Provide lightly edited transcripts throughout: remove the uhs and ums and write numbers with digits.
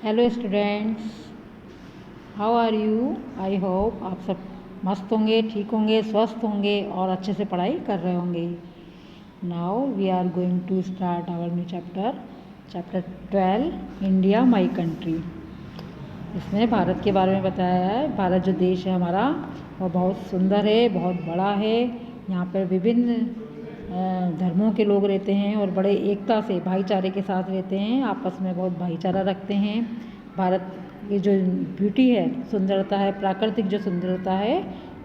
Hello students, how are you. I hope आप सब मस्त होंगे, ठीक होंगे, स्वस्थ होंगे और अच्छे से पढ़ाई कर रहे होंगे। Now we are going to start our new chapter 12 India my country. इसमें भारत के बारे में बताया है। भारत जो देश है हमारा वो बहुत सुंदर है, बहुत बड़ा है। यहाँ पर विभिन्न धर्मों के लोग रहते हैं और बड़े एकता से भाईचारे के साथ रहते हैं, आपस में बहुत भाईचारा रखते हैं। भारत की जो ब्यूटी है, सुंदरता है, प्राकृतिक जो सुंदरता है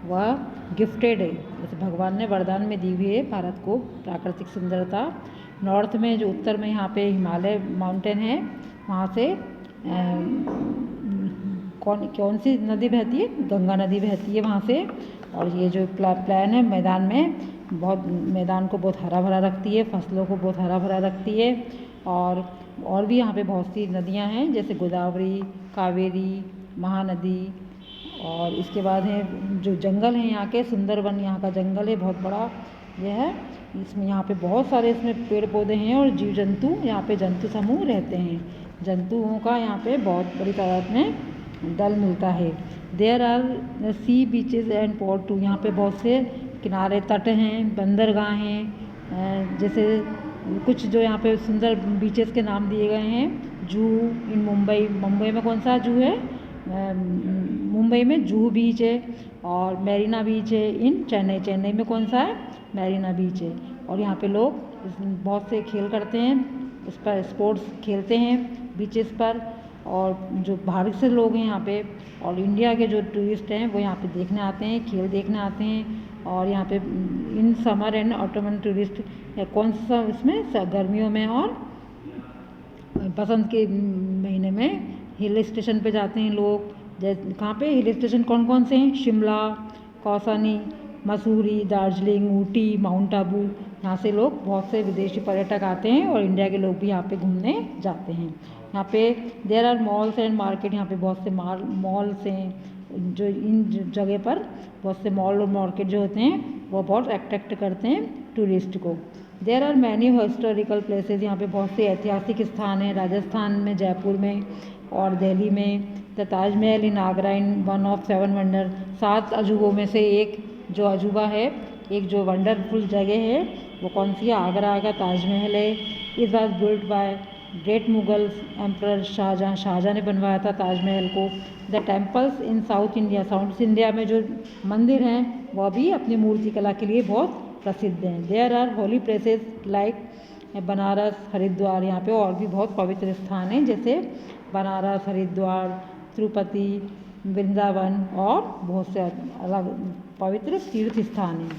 वह गिफ्टेड है, जैसे भगवान ने वरदान में दी हुई है भारत को प्राकृतिक सुंदरता। नॉर्थ में जो उत्तर में यहाँ पे हिमालय माउंटेन है, वहाँ से कौन सी नदी बहती है, गंगा नदी बहती है वहाँ से। और ये जो प्लान है मैदान में मैदान को बहुत हरा भरा रखती है, फसलों को बहुत हरा भरा रखती है। और भी यहाँ पे बहुत सी नदियाँ हैं, जैसे गोदावरी, कावेरी, महानदी। और इसके बाद है जो जंगल है यहाँ के, सुंदरवन यहाँ का जंगल है, बहुत बड़ा यह है। इसमें यहाँ पे बहुत सारे इसमें पेड़ पौधे हैं और जीव जंतु, यहाँ पे जंतु समूह रहते हैं। जंतुओं का यहाँ पे बहुत बड़ी तादाद में दल मिलता है। There are sea beaches and port too, यहाँ पे बहुत से किनारे तट हैं, बंदरगाह हैं। जैसे कुछ जो यहाँ पे सुंदर बीचेस के नाम दिए गए हैं। जूहू इन मुंबई में कौन सा जूहू है, मुंबई में जूहू बीच है। और मैरीना बीच है इन चेन्नई में कौन सा है, मैरीना बीच है। और यहाँ पे लोग बहुत से खेल करते हैं, इस पर स्पोर्ट्स खेलते हैं बीचेस पर। और जो बाहर से लोग हैं यहाँ पे और इंडिया के जो टूरिस्ट हैं वो यहाँ पे देखने आते हैं, खेल देखने आते हैं। और यहाँ पे in summer and Ottoman tourist कौन सा इसमें गर्मियों में और बसंत के महीने में हिल स्टेशन पे जाते हैं लोग। जैसे कहाँ पे हिल स्टेशन कौन कौन से हैं, शिमला, कौसानी, मसूरी, दार्जिलिंग, ऊटी, माउंट आबू। यहाँ से लोग बहुत से विदेशी पर्यटक आते हैं और इंडिया के लोग भी यहाँ पे घूमने जाते हैं। यहाँ पे there are malls and market, यहाँ पे बहुत से मॉल्स हैं। जो इन जगह पर बहुत से मॉल और मार्केट जो होते हैं वो बहुत अट्रैक्ट करते हैं टूरिस्ट को। There are many historical places, यहाँ पे बहुत से ऐतिहासिक स्थान हैं, राजस्थान में, जयपुर में और दिल्ली में। The Taj Mahal in Agra in one of 7 wonder, 7 अजूबों में से एक जो अजूबा है, एक जो वंडरफुल जगह है वो कौन सी है, आगरा का ताजमहल है। It was built by great Mughal emperor Shah Jahan ने बनवाया था ताजमहल को। The temples in south India में जो मंदिर हैं वह भी अपनी मूर्ति कला के लिए बहुत प्रसिद्ध हैं। There are holy places like Banaras, Haridwar, यहाँ पे और भी बहुत पवित्र स्थान हैं, जैसे बनारस, हरिद्वार, तिरुपति, वृंदावन और बहुत से अलग पवित्र तीर्थ स्थान हैं।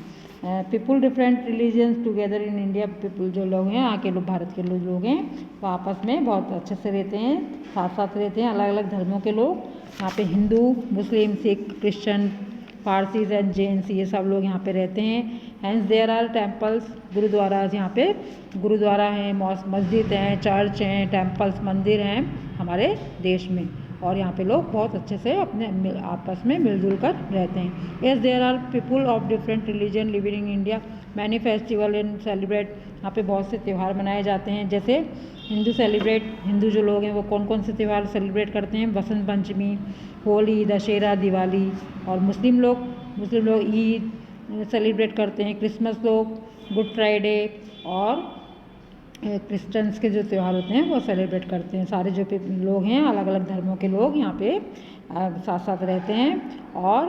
People different religions together in India, people जो लोग हैं, यहाँ के लोग, भारत के लोग हैं, वो आपस में बहुत अच्छे से रहते हैं, साथ साथ रहते हैं। अलग अलग धर्मों के लोग यहाँ पे, Hindu, Muslim, Sikh, Christian, Parsis and Jains, ये सब लोग यहाँ पे रहते हैं। Hence there are temples, gurudwaras, यहाँ पे गुरुद्वारा हैं, मस्जिद हैं, चर्च हैं, टेम्पल्स, मंदिर हैं हमारे देश में। और यहाँ पे लोग बहुत अच्छे से अपने आपस में मिलजुल कर रहते हैं। As there are people of different religion living in India, many festival and celebrate, यहाँ पे बहुत से त्यौहार मनाए जाते हैं। जैसे हिंदू जो लोग हैं वो कौन कौन से त्यौहार सेलिब्रेट करते हैं, बसंत पंचमी, होली, दशहरा, दिवाली। और मुस्लिम लोग ईद सेलिब्रेट करते हैं, क्रिसमस लोग गुड फ्राइडे और क्रिश्चियंस के जो त्यौहार होते हैं वो सेलिब्रेट करते हैं। सारे जो लोग हैं, अलग अलग धर्मों के लोग यहाँ पे साथ साथ रहते हैं। और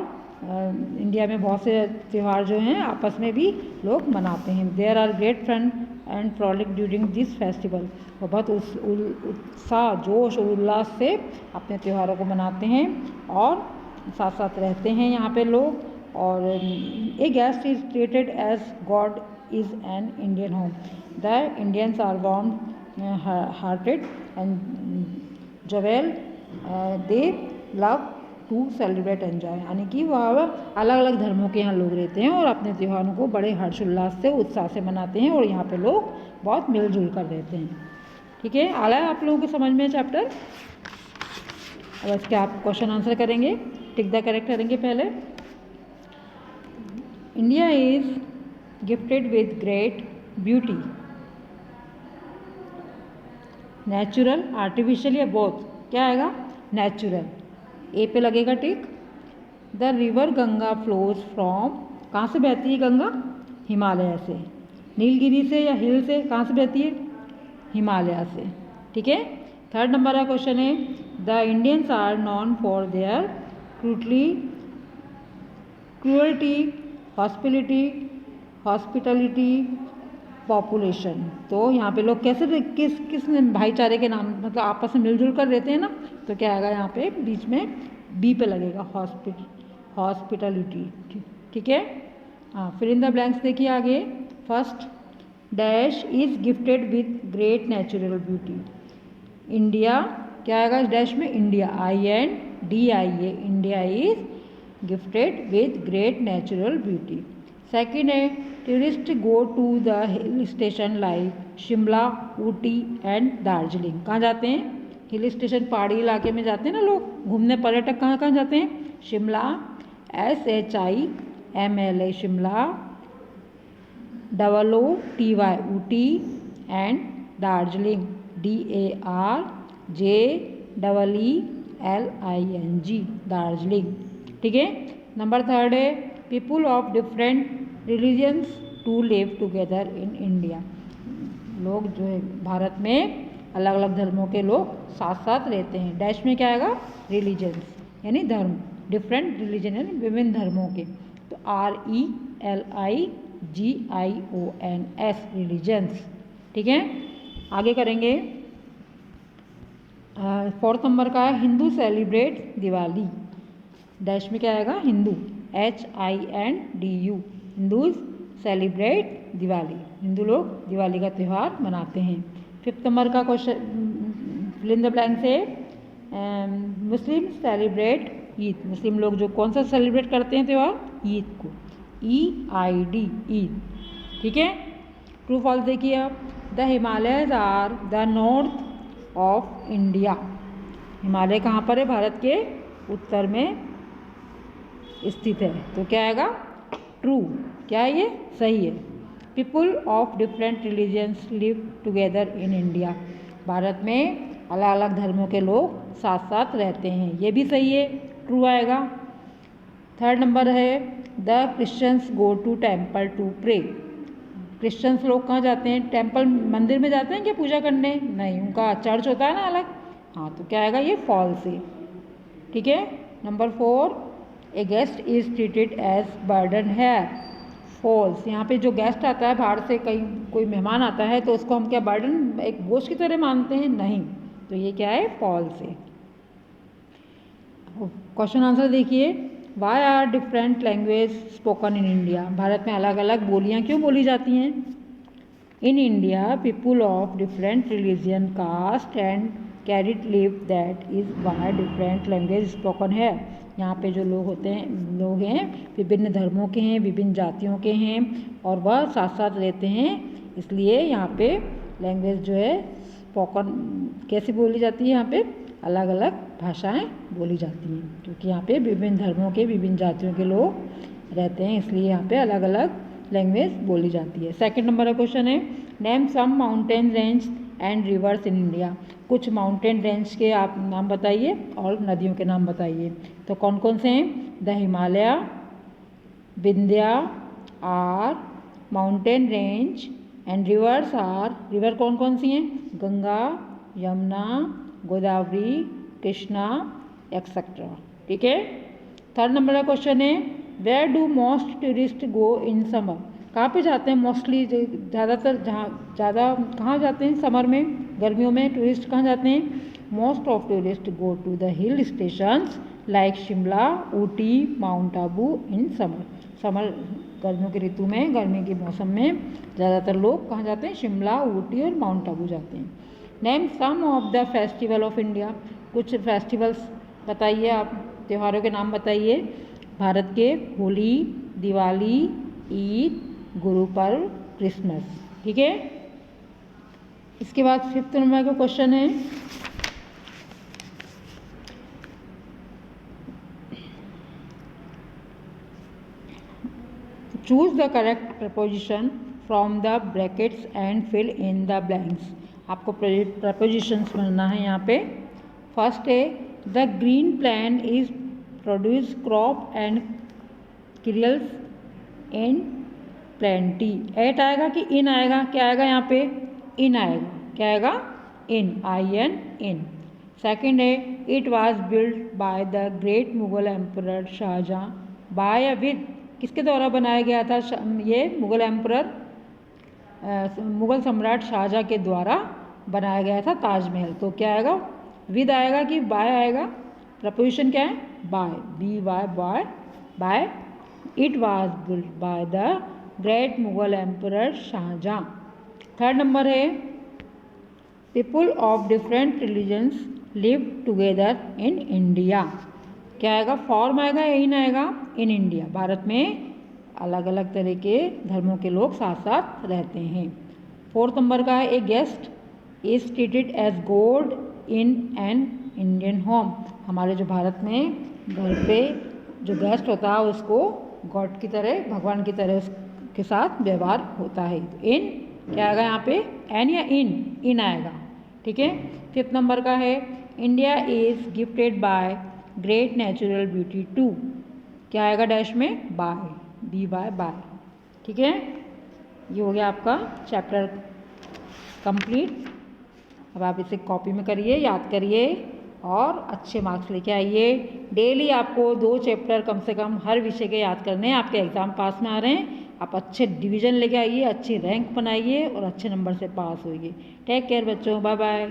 इंडिया में बहुत से त्यौहार जो हैं आपस में भी लोग मनाते हैं। There are great fun and frolic during this festival, वो बहुत उत्साह, जोश और उल्लास से अपने त्योहारों को मनाते हैं और साथ साथ रहते हैं यहाँ पे लोग। और a guest is treated as god is an Indian home, the Indians are warm hearted and jovial, they love to celebrate enjoy, यानी कि वह अलग अलग धर्मों के यहाँ लोग रहते हैं और अपने त्योहारों को बड़े हर्षोल्लास से, उत्साह से मनाते हैं और यहाँ पे लोग बहुत मिलजुल कर रहते हैं। ठीक है, आ रहा है आप लोगों को समझ में चैप्टर। अब इसके आप क्वेश्चन आंसर करेंगे, टिक द करेक्ट करेंगे पहले। India is gifted with great beauty, natural, artificial या बोथ, क्या आएगा? नेचुरल। ए पे लगेगा tick. The river Ganga flows from, कहाँ से बहती है गंगा? हिमालय से। नीलगिरी से या हिल से, कहाँ से बहती है? हिमालय से। ठीक है। थर्ड नंबर का क्वेश्चन है, the Indians are known for their cruelty, hospitality, population. तो यहाँ पे लोग कैसे किस भाईचारे के नाम, मतलब आपस में मिलजुल कर रहते हैं ना, तो क्या आएगा यहाँ पे बीच में बी पे लगेगा हॉस्पिटलिटी। ठीक है। हाँ, फिर इन द ब्लैंक्स देखिए आगे। First, dash is gifted with great natural beauty. India, क्या आएगा इस डैश में? India, INDIA, India is gifted with great natural beauty. Second है, tourist go to the hill station like Shimla, Ooty and Darjeeling. कहाँ जाते हैं? हिल स्टेशन, पहाड़ी इलाके में जाते हैं ना लोग घूमने, पर्यटक कहाँ कहाँ जाते हैं? Shimla, SHIMLA Shimla, OOTY Ooty and Darjeeling, DARJEELING Darjeeling. ठीक है। नंबर थर्ड है, people of different religions to live together in India. लोग जो है भारत में अलग अलग धर्मों के लोग साथ साथ रहते हैं। डैश में क्या आएगा? रिलीजन्स, यानी धर्म, डिफरेंट रिलीजन यानी विभिन्न धर्मों के, तो RELIGIONS रिलीजन्स। ठीक है। आगे करेंगे। फोर्थ नंबर का है, हिंदू सेलिब्रेट दिवाली। डैश में क्या आएगा? हिंदू, HINDU, हिंदूज सेलिब्रेट दिवाली, हिंदू लोग दिवाली का त्यौहार मनाते हैं। फिफ्थ नंबर का question, fill in the blank से, मुस्लिम सेलिब्रेट ईद। मुस्लिम लोग जो कौन सा सेलिब्रेट करते हैं त्यौहार? ईद को, EID, ईद। ठीक है। ट्रू फॉल्स देखिए आप। The Himalayas are the north of India. Himalaya कहाँ पर है? भारत के उत्तर में स्थित है, तो क्या आएगा? ट्रू। क्या है ये? सही है। People of different religions live together in India. Bharat में अलग अलग धर्मों के लोग साथ साथ रहते हैं, ये भी सही है, ट्रू आएगा। थर्ड नंबर है, the Christians go to temple to pray. Christians लोग कहाँ जाते हैं? टेम्पल, मंदिर में जाते हैं क्या पूजा करने? नहीं, उनका चर्च होता है ना अलग। हाँ, तो क्या आएगा? ये फॉल्स है। ठीक है। Number four, a guest is treated as burden है। फॉल्स। यहाँ पे जो गेस्ट आता है बाहर से, कहीं कोई मेहमान आता है, तो उसको हम क्या बर्डन, एक बोझ की तरह मानते हैं? नहीं, तो ये क्या है? फॉल्स है। क्वेश्चन आंसर देखिए। Why are different language spoken in India. Bharat में अलग अलग बोलियाँ क्यों बोली जाती हैं? In India people of different religion, caste and creed live, that is why different language spoken है। यहाँ पे जो लोग हैं विभिन्न धर्मों के हैं, विभिन्न जातियों के हैं, और वह साथ साथ रहते हैं, इसलिए यहाँ पे लैंग्वेज जो है स्पोकन कैसे बोली जाती है? यहाँ पे अलग अलग भाषाएं बोली जाती हैं, क्योंकि यहाँ पे विभिन्न धर्मों के, विभिन्न जातियों के लोग रहते हैं, इसलिए यहाँ पे अलग अलग लैंग्वेज बोली जाती है। सेकंड नंबर का क्वेश्चन है, name some mountain range and rivers in India. कुछ माउंटेन रेंज के आप नाम बताइए और नदियों के नाम बताइए। तो कौन कौन से हैं? The Himalaya, Vindhya are mountain range and rivers are, river कौन कौन सी हैं? गंगा, यमुना, गोदावरी, कृष्णा एक्सेट्रा। ठीक है। थर्ड नंबर का क्वेश्चन है, where do most tourist go in summer. कहाँ पे जाते हैं मोस्टली, ज़्यादातर, ज़्यादा कहाँ जाते हैं समर में, गर्मियों में टूरिस्ट कहाँ जाते हैं? Most of tourist go to the hill stations like Shimla, Ooty, Mount Abu in summer. Summer, गर्मियों की ऋतु में, गर्मी के मौसम में ज़्यादातर लोग कहाँ जाते हैं? शिमला, ऊटी और माउंट आबू जाते हैं। Name some of the festival of India. कुछ फेस्टिवल्स बताइए आप, त्योहारों के नाम बताइए भारत के। होली, दिवाली, ईद, गुरु पर्व, क्रिसमस। ठीक है। इसके बाद फिफ्थ नंबर का क्वेश्चन है, choose the correct preposition from the brackets and fill in the blanks. आपको प्रपोजिशंस भरना है यहाँ पे। फर्स्ट है the green plant is produce crop and cereals in plenty. एट आएगा कि इन आएगा? क्या आएगा यहाँ पे? इन आएगा। क्या आएगा? In, IN, in. सेकेंड है it was build by the great Mughal emperor Shah Jahan by with. किसके द्वारा बनाया गया था ये मुगल एम्परर मुगल सम्राट शाहजहाँ के द्वारा बनाया गया था ताजमहल। तो क्या आएगा? विद आएगा कि बाय आएगा? प्रपोजिशन क्या है? By, BY, by, by. It was build by the great Mughal emperor Shahjahan. Third number है people of different religions live together in India. क्या आएगा? फॉर्म आएगा या इन आएगा? इन इंडिया। भारत में अलग अलग तरह के धर्मों के लोग साथ साथ रहते हैं। फोर्थ नंबर का है a guest is treated as god in an Indian home. हमारे जो भारत में घर पे जो गेस्ट होता है उसको गॉड की तरह, भगवान की तरह उसके साथ व्यवहार होता है। इन क्या आएगा यहाँ पे? एन या इन? इन आएगा। ठीक है। फिफ्थ नंबर का है India is gifted by great natural beauty too. क्या आएगा डैश में? By, BY, by. ठीक है। ये हो गया आपका चैप्टर कंप्लीट। अब आप इसे कॉपी में करिए, याद करिए और अच्छे मार्क्स लेके आइए। डेली आपको 2 चैप्टर कम से कम हर विषय के याद करने हैं। आपके एग्ज़ाम पास में आ रहे हैं, आप अच्छे डिवीज़न लेके आइए, अच्छी रैंक बनाइए और अच्छे नंबर से पास होइए। टेक केयर बच्चों, बाय बाय।